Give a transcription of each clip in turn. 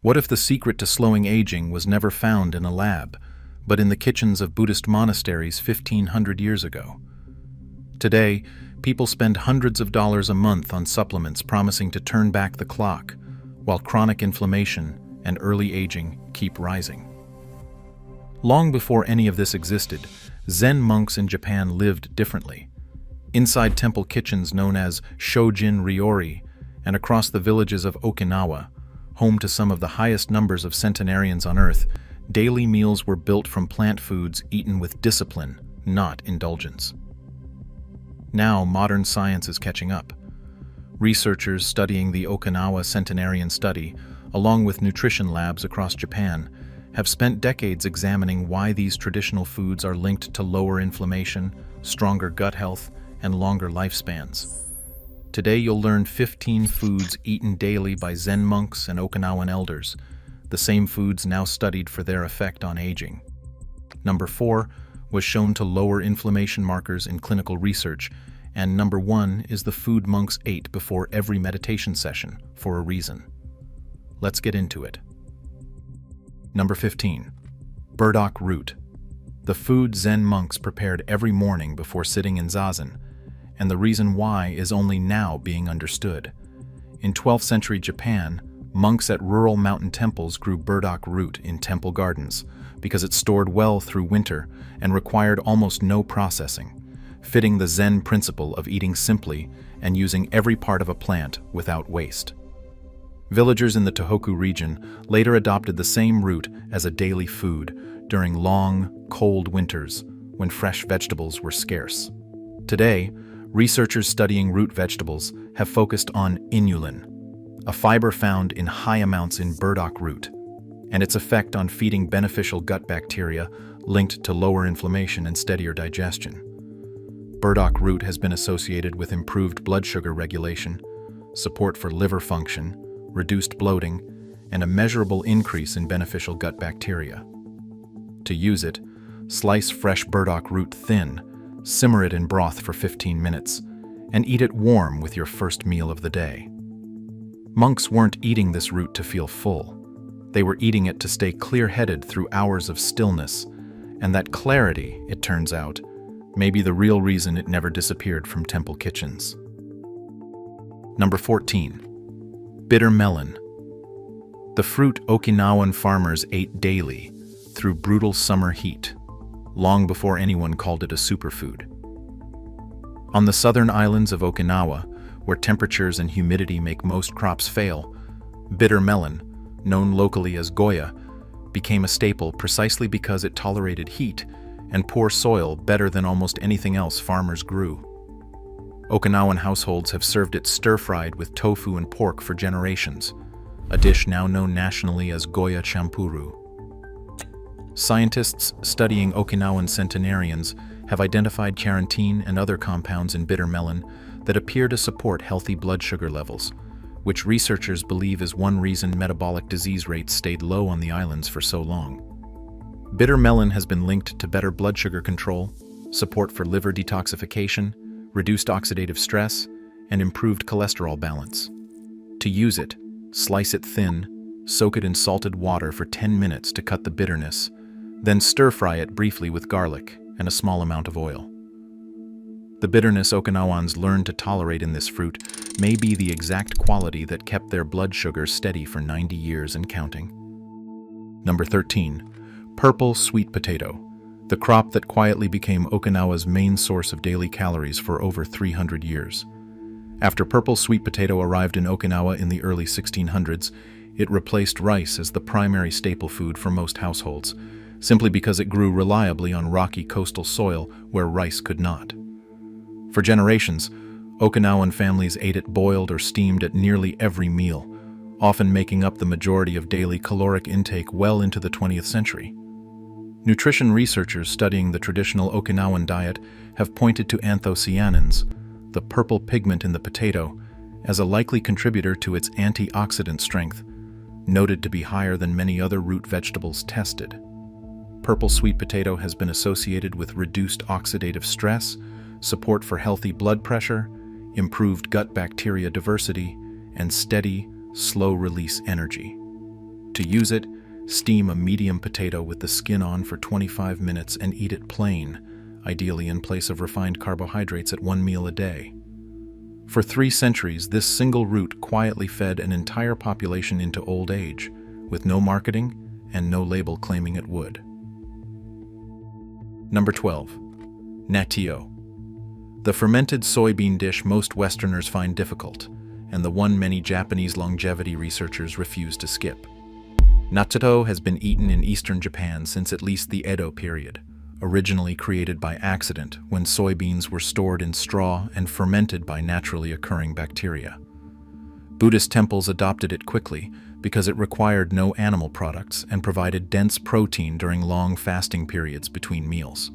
What if the secret to slowing aging was never found in a lab, but in the kitchens of Buddhist monasteries 1,500 years ago? Today, people spend hundreds of dollars a month on supplements promising to turn back the clock, while chronic inflammation and early aging keep rising. Long before any of this existed, Zen monks in Japan lived differently. Inside temple kitchens known as Shojin Ryori, and across the villages of Okinawa, home to some of the highest numbers of centenarians on Earth, daily meals were built from plant foods eaten with discipline, not indulgence. Now, modern science is catching up. Researchers studying the Okinawa centenarian study, along with nutrition labs across Japan, have spent decades examining why these traditional foods are linked to lower inflammation, stronger gut health, and longer lifespans. Today you'll learn 15 foods eaten daily by Zen monks and Okinawan elders, the same foods now studied for their effect on aging. Number 4 was shown to lower inflammation markers in clinical research, and number 1 is the food monks ate before every meditation session for a reason. Let's get into it. Number 15. Burdock root. The food Zen monks prepared every morning before sitting in zazen, and the reason why is only now being understood. In 12th century Japan, monks at rural mountain temples grew burdock root in temple gardens because it stored well through winter and required almost no processing, fitting the Zen principle of eating simply and using every part of a plant without waste. Villagers in the Tohoku region later adopted the same root as a daily food during long, cold winters when fresh vegetables were scarce. Today, researchers studying root vegetables have focused on inulin, a fiber found in high amounts in burdock root, and its effect on feeding beneficial gut bacteria linked to lower inflammation and steadier digestion. Burdock root has been associated with improved blood sugar regulation, support for liver function, reduced bloating, and a measurable increase in beneficial gut bacteria. To use it, slice fresh burdock root thin, simmer it in broth for 15 minutes, and eat it warm with your first meal of the day. Monks weren't eating this root to feel full. They were eating it to stay clear-headed through hours of stillness, and that clarity, it turns out, may be the real reason it never disappeared from temple kitchens. Number 14. Bitter melon. The fruit Okinawan farmers ate daily through brutal summer heat, long before anyone called it a superfood. On the southern islands of Okinawa, where temperatures and humidity make most crops fail, bitter melon, known locally as Goya, became a staple precisely because it tolerated heat and poor soil better than almost anything else farmers grew. Okinawan households have served it stir-fried with tofu and pork for generations, a dish now known nationally as Goya champuru. Scientists studying Okinawan centenarians have identified carotene and other compounds in bitter melon that appear to support healthy blood sugar levels, which researchers believe is one reason metabolic disease rates stayed low on the islands for so long. Bitter melon has been linked to better blood sugar control, support for liver detoxification, reduced oxidative stress, and improved cholesterol balance. To use it, slice it thin, soak it in salted water for 10 minutes to cut the bitterness, then stir-fry it briefly with garlic and a small amount of oil. The bitterness Okinawans learned to tolerate in this fruit may be the exact quality that kept their blood sugar steady for 90 years and counting. Number 13. Purple sweet potato, the crop that quietly became Okinawa's main source of daily calories for over 300 years. After purple sweet potato arrived in Okinawa in the early 1600s, it replaced rice as the primary staple food for most households, simply because it grew reliably on rocky coastal soil where rice could not. For generations, Okinawan families ate it boiled or steamed at nearly every meal, often making up the majority of daily caloric intake well into the 20th century. Nutrition researchers studying the traditional Okinawan diet have pointed to anthocyanins, the purple pigment in the potato, as a likely contributor to its antioxidant strength, noted to be higher than many other root vegetables tested. Purple sweet potato has been associated with reduced oxidative stress, support for healthy blood pressure, improved gut bacteria diversity, and steady, slow-release energy. To use it, steam a medium potato with the skin on for 25 minutes and eat it plain, ideally in place of refined carbohydrates at one meal a day. For 3 centuries, this single root quietly fed an entire population into old age, with no marketing and no label claiming it would. Number 12. Natto. The fermented soybean dish most Westerners find difficult, and the one many Japanese longevity researchers refuse to skip. Natto has been eaten in eastern Japan since at least the Edo period, originally created by accident when soybeans were stored in straw and fermented by naturally occurring bacteria. Buddhist temples adopted it quickly because it required no animal products and provided dense protein during long fasting periods between meals.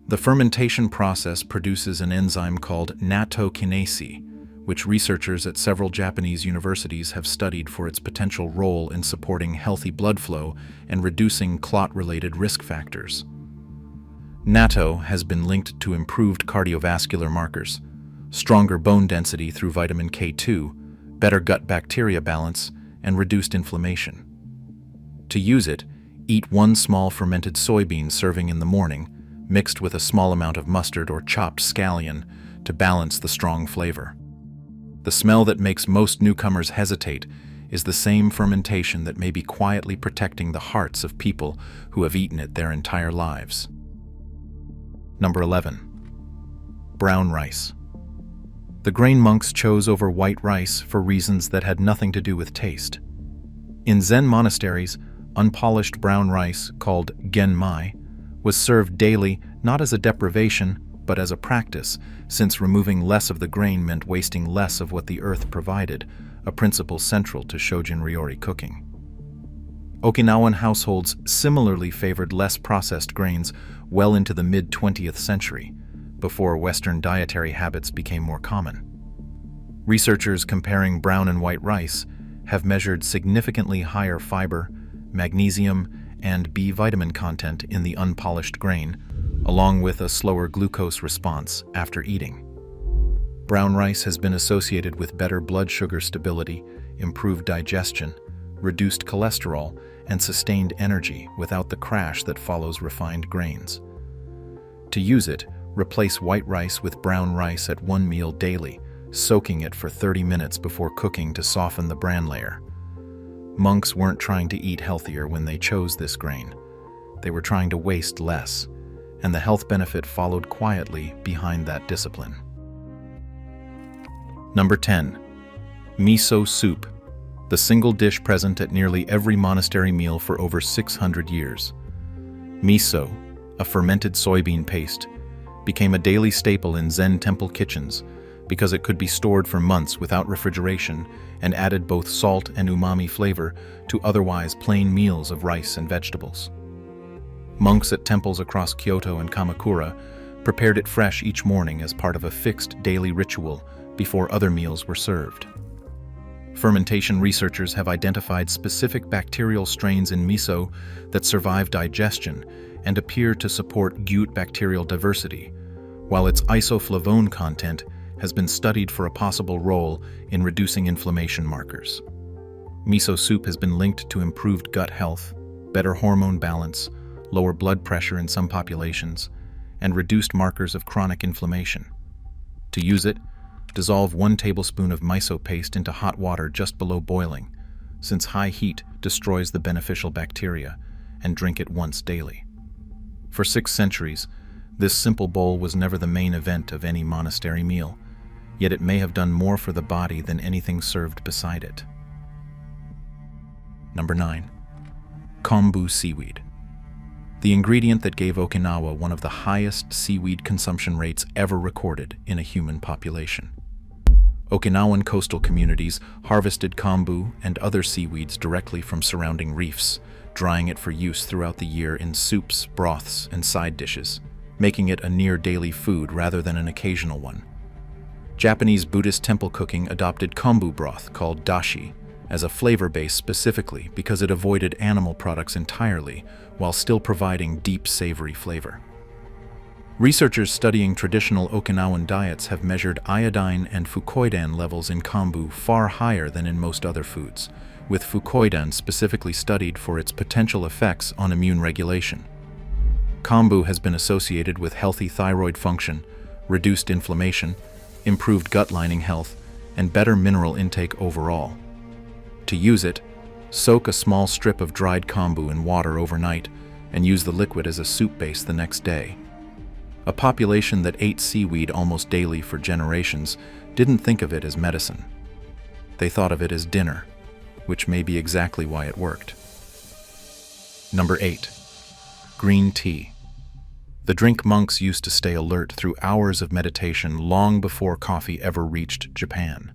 The fermentation process produces an enzyme called nattokinase, which researchers at several Japanese universities have studied for its potential role in supporting healthy blood flow and reducing clot-related risk factors. Natto has been linked to improved cardiovascular markers, stronger bone density through vitamin K2, better gut bacteria balance, and reduced inflammation. To use it, eat 1 small fermented soybean serving in the morning, mixed with a small amount of mustard or chopped scallion to balance the strong flavor. The smell that makes most newcomers hesitate is the same fermentation that may be quietly protecting the hearts of people who have eaten it their entire lives. Number 11. Brown rice. The grain monks chose over white rice for reasons that had nothing to do with taste. In Zen monasteries, unpolished brown rice, called genmai, was served daily not as a deprivation, but as a practice, since removing less of the grain meant wasting less of what the earth provided, a principle central to Shojin Ryori cooking. Okinawan households similarly favored less processed grains well into the mid-20th century, before Western dietary habits became more common. Researchers comparing brown and white rice have measured significantly higher fiber, magnesium, and B vitamin content in the unpolished grain, along with a slower glucose response after eating. Brown rice has been associated with better blood sugar stability, improved digestion, reduced cholesterol, and sustained energy without the crash that follows refined grains. To use it, replace white rice with brown rice at 1 meal daily, soaking it for 30 minutes before cooking to soften the bran layer. Monks weren't trying to eat healthier when they chose this grain. They were trying to waste less, and the health benefit followed quietly behind that discipline. Number 10. Miso soup, the single dish present at nearly every monastery meal for over 600 years. Miso, a fermented soybean paste, became a daily staple in Zen temple kitchens because it could be stored for months without refrigeration and added both salt and umami flavor to otherwise plain meals of rice and vegetables. Monks at temples across Kyoto and Kamakura prepared it fresh each morning as part of a fixed daily ritual before other meals were served. Fermentation researchers have identified specific bacterial strains in miso that survive digestion and appear to support gut bacterial diversity, while its isoflavone content has been studied for a possible role in reducing inflammation markers. Miso soup has been linked to improved gut health, better hormone balance, lower blood pressure in some populations, and reduced markers of chronic inflammation. To use it, dissolve 1 tablespoon of miso paste into hot water just below boiling, since high heat destroys the beneficial bacteria, and drink it once daily. For 6 centuries, this simple bowl was never the main event of any monastery meal, yet it may have done more for the body than anything served beside it. Number 9. Kombu seaweed. The ingredient that gave Okinawa one of the highest seaweed consumption rates ever recorded in a human population. Okinawan coastal communities harvested kombu and other seaweeds directly from surrounding reefs, drying it for use throughout the year in soups, broths, and side dishes, making it a near-daily food rather than an occasional one. Japanese Buddhist temple cooking adopted kombu broth, called dashi, as a flavor base specifically because it avoided animal products entirely while still providing deep savory flavor. Researchers studying traditional Okinawan diets have measured iodine and fukoidan levels in kombu far higher than in most other foods, with fucoidan specifically studied for its potential effects on immune regulation. Kombu has been associated with healthy thyroid function, reduced inflammation, improved gut lining health, and better mineral intake overall. To use it, soak a small strip of dried kombu in water overnight and use the liquid as a soup base the next day. A population that ate seaweed almost daily for generations didn't think of it as medicine. They thought of it as dinner, which may be exactly why it worked. Number 8. Green tea. The drink monks used to stay alert through hours of meditation long before coffee ever reached Japan.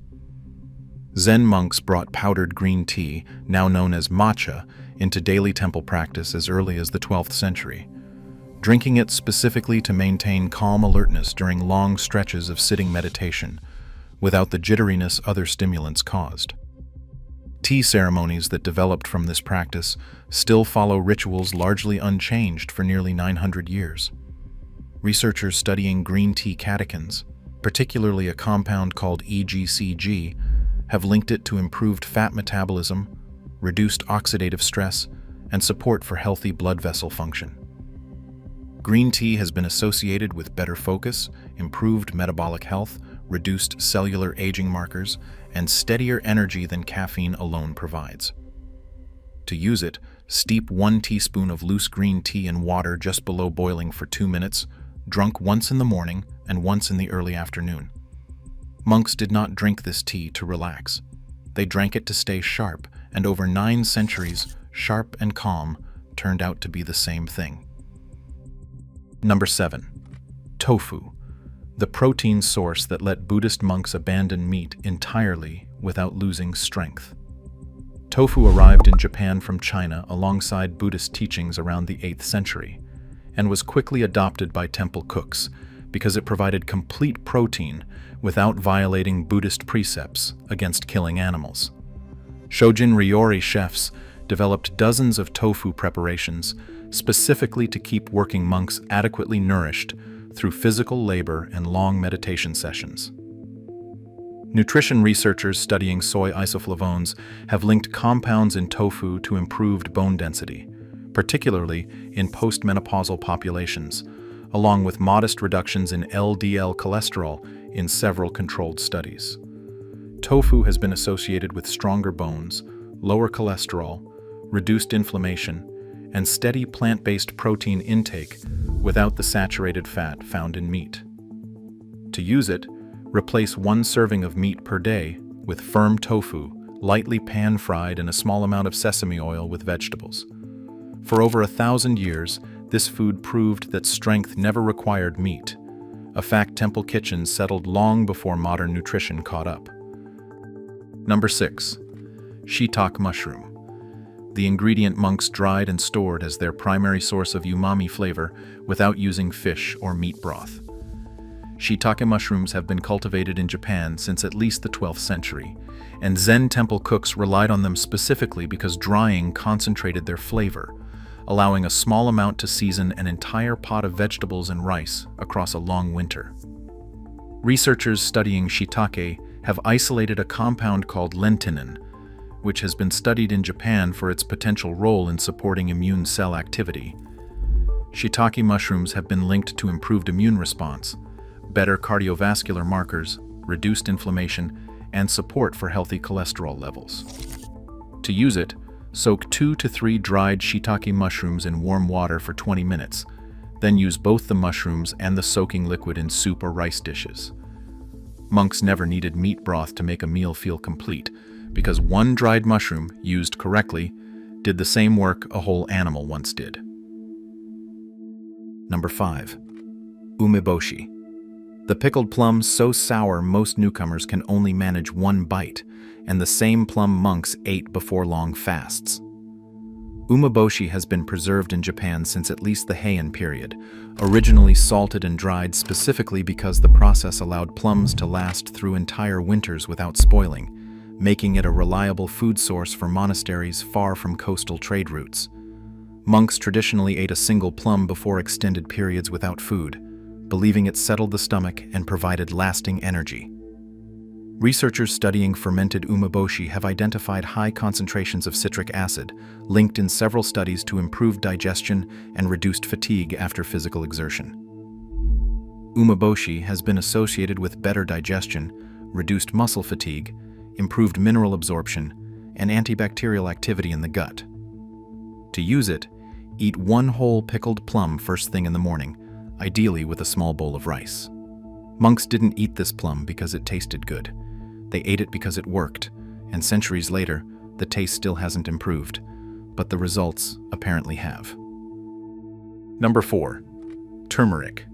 Zen monks brought powdered green tea, now known as matcha, into daily temple practice as early as the 12th century, drinking it specifically to maintain calm alertness during long stretches of sitting meditation, without the jitteriness other stimulants caused. Tea ceremonies that developed from this practice still follow rituals largely unchanged for nearly 900 years. Researchers studying green tea catechins, particularly a compound called EGCG, have linked it to improved fat metabolism, reduced oxidative stress, and support for healthy blood vessel function. Green tea has been associated with better focus, improved metabolic health, reduced cellular aging markers, and steadier energy than caffeine alone provides. To use it, steep 1 teaspoon of loose green tea in water just below boiling for 2 minutes, drunk once in the morning and once in the early afternoon. Monks did not drink this tea to relax. They drank it to stay sharp, and over 9 centuries, sharp and calm turned out to be the same thing. Number 7. Tofu, the protein source that let Buddhist monks abandon meat entirely without losing strength. Tofu arrived in Japan from China alongside Buddhist teachings around the 8th century, and was quickly adopted by temple cooks because it provided complete protein without violating Buddhist precepts against killing animals. Shojin Ryori chefs developed dozens of tofu preparations specifically to keep working monks adequately nourished through physical labor and long meditation sessions. Nutrition researchers studying soy isoflavones have linked compounds in tofu to improved bone density, particularly in postmenopausal populations, along with modest reductions in LDL cholesterol in several controlled studies. Tofu has been associated with stronger bones, lower cholesterol, reduced inflammation, and steady plant-based protein intake without the saturated fat found in meat. To use it, replace 1 serving of meat per day with firm tofu, lightly pan-fried in a small amount of sesame oil with vegetables. For over 1,000 years, this food proved that strength never required meat, a fact temple kitchens settled long before modern nutrition caught up. Number 6. Shiitake mushroom. The ingredient monks dried and stored as their primary source of umami flavor without using fish or meat broth. Shiitake mushrooms have been cultivated in Japan since at least the 12th century, and Zen temple cooks relied on them specifically because drying concentrated their flavor, allowing a small amount to season an entire pot of vegetables and rice across a long winter. Researchers studying shiitake have isolated a compound called lentinin, which has been studied in Japan for its potential role in supporting immune cell activity. Shiitake mushrooms have been linked to improved immune response, better cardiovascular markers, reduced inflammation, and support for healthy cholesterol levels. To use it, soak 2 to 3 dried shiitake mushrooms in warm water for 20 minutes, then use both the mushrooms and the soaking liquid in soup or rice dishes. Monks never needed meat broth to make a meal feel complete, because 1 dried mushroom, used correctly, did the same work a whole animal once did. Number 5. Umeboshi. The pickled plum so sour most newcomers can only manage 1 bite, and the same plum monks ate before long fasts. Umeboshi has been preserved in Japan since at least the Heian period, originally salted and dried specifically because the process allowed plums to last through entire winters without spoiling, making it a reliable food source for monasteries far from coastal trade routes. Monks traditionally ate a single plum before extended periods without food, believing it settled the stomach and provided lasting energy. Researchers studying fermented umeboshi have identified high concentrations of citric acid, linked in several studies to improved digestion and reduced fatigue after physical exertion. Umeboshi has been associated with better digestion, reduced muscle fatigue, improved mineral absorption, and antibacterial activity in the gut. To use it, eat one whole pickled plum first thing in the morning, ideally with a small bowl of rice. Monks didn't eat this plum because it tasted good. They ate it because it worked, and centuries later, the taste still hasn't improved, but the results apparently have. Number 4. Turmeric.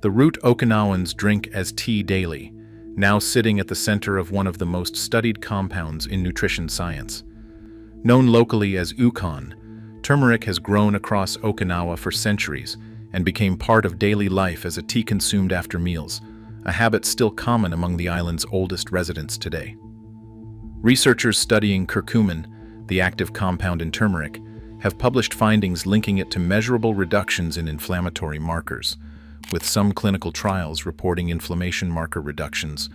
The root Okinawans drink as tea daily, now sitting at the center of one of the most studied compounds in nutrition science. Known locally as ukon, turmeric has grown across Okinawa for centuries and became part of daily life as a tea consumed after meals, a habit still common among the island's oldest residents today. Researchers studying curcumin, the active compound in turmeric, have published findings linking it to measurable reductions in inflammatory markers, with some clinical trials reporting inflammation marker reductions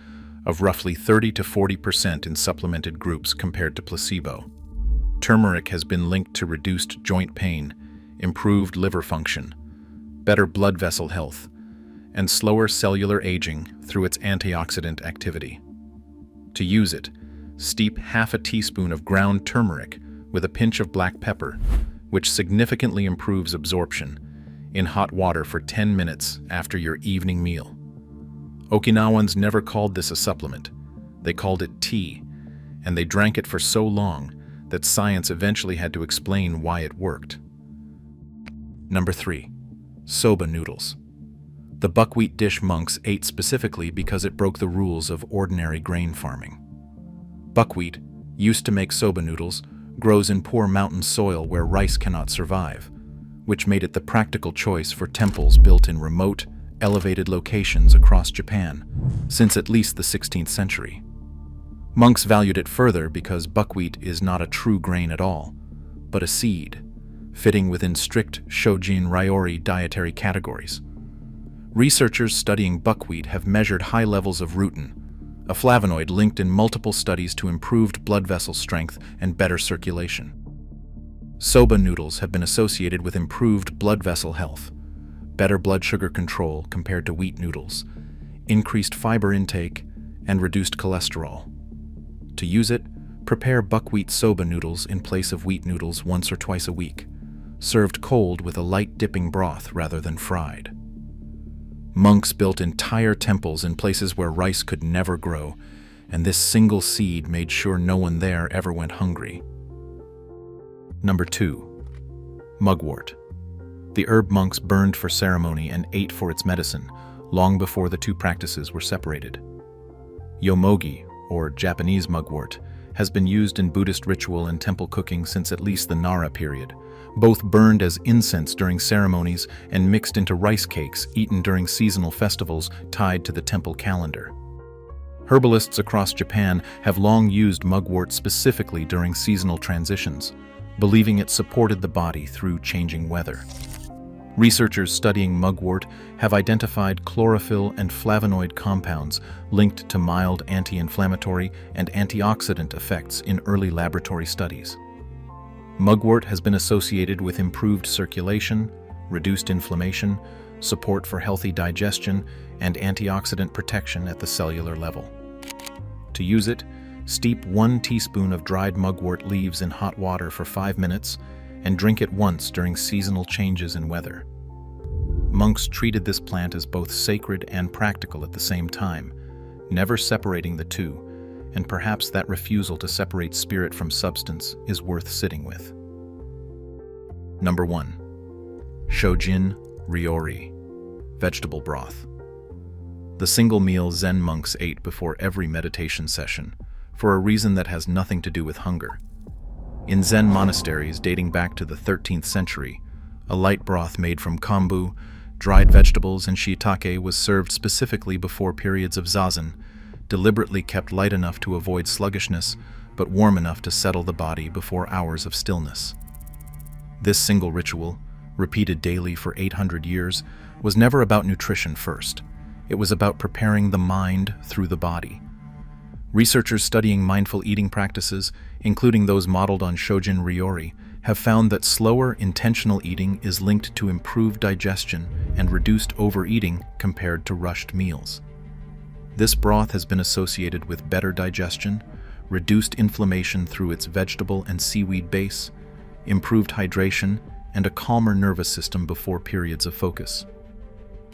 of roughly 30 to 40% in supplemented groups compared to placebo. Turmeric has been linked to reduced joint pain, improved liver function, better blood vessel health, and slower cellular aging through its antioxidant activity. To use it, steep half a teaspoon of ground turmeric with a pinch of black pepper, which significantly improves absorption, in hot water for 10 minutes after your evening meal. Okinawans never called this a supplement. They called it tea, and they drank it for so long that science eventually had to explain why it worked. Number 3. Soba noodles. The buckwheat dish monks ate specifically because it broke the rules of ordinary grain farming. Buckwheat, used to make soba noodles, grows in poor mountain soil where rice cannot survive, which made it the practical choice for temples built in remote, elevated locations across Japan, since at least the 16th century. Monks valued it further because buckwheat is not a true grain at all, but a seed, fitting within strict Shojin Ryori dietary categories. Researchers studying buckwheat have measured high levels of rutin, a flavonoid linked in multiple studies to improved blood vessel strength and better circulation. Soba noodles have been associated with improved blood vessel health, better blood sugar control compared to wheat noodles, increased fiber intake, and reduced cholesterol. To use it, prepare buckwheat soba noodles in place of wheat noodles once or twice a week, served cold with a light dipping broth rather than fried. Monks built entire temples in places where rice could never grow, and this single seed made sure no one there ever went hungry. Number 2. Mugwort. The herb monks burned for ceremony and ate for its medicine, long before the two practices were separated. Yomogi, or Japanese mugwort, has been used in Buddhist ritual and temple cooking since at least the Nara period, both burned as incense during ceremonies and mixed into rice cakes eaten during seasonal festivals tied to the temple calendar. Herbalists across Japan have long used mugwort specifically during seasonal transitions, believing it supported the body through changing weather. Researchers studying mugwort have identified chlorophyll and flavonoid compounds linked to mild anti-inflammatory and antioxidant effects in early laboratory studies. Mugwort has been associated with improved circulation, reduced inflammation, support for healthy digestion, and antioxidant protection at the cellular level. To use it, steep 1 teaspoon of dried mugwort leaves in hot water for 5 minutes and drink it once during seasonal changes in weather. Monks treated this plant as both sacred and practical at the same time, never separating the two, and perhaps that refusal to separate spirit from substance is worth sitting with. Number 1. Shojin Ryori, vegetable broth. The single meal Zen monks ate before every meditation session, for a reason that has nothing to do with hunger. In Zen monasteries dating back to the 13th century, a light broth made from kombu, dried vegetables, and shiitake was served specifically before periods of zazen, deliberately kept light enough to avoid sluggishness, but warm enough to settle the body before hours of stillness. This single ritual, repeated daily for 800 years, was never about nutrition first. It was about preparing the mind through the body. Researchers studying mindful eating practices, including those modeled on Shojin Ryori, have found that slower, intentional eating is linked to improved digestion and reduced overeating compared to rushed meals. This broth has been associated with better digestion, reduced inflammation through its vegetable and seaweed base, improved hydration, and a calmer nervous system before periods of focus.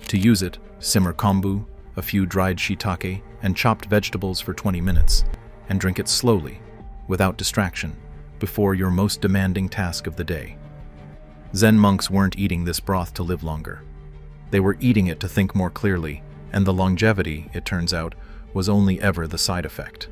To use it, simmer kombu, a few dried shiitake, and chopped vegetables for 20 minutes, and drink it slowly, without distraction, before your most demanding task of the day. Zen monks weren't eating this broth to live longer. They were eating it to think more clearly, and the longevity, it turns out, was only ever the side effect.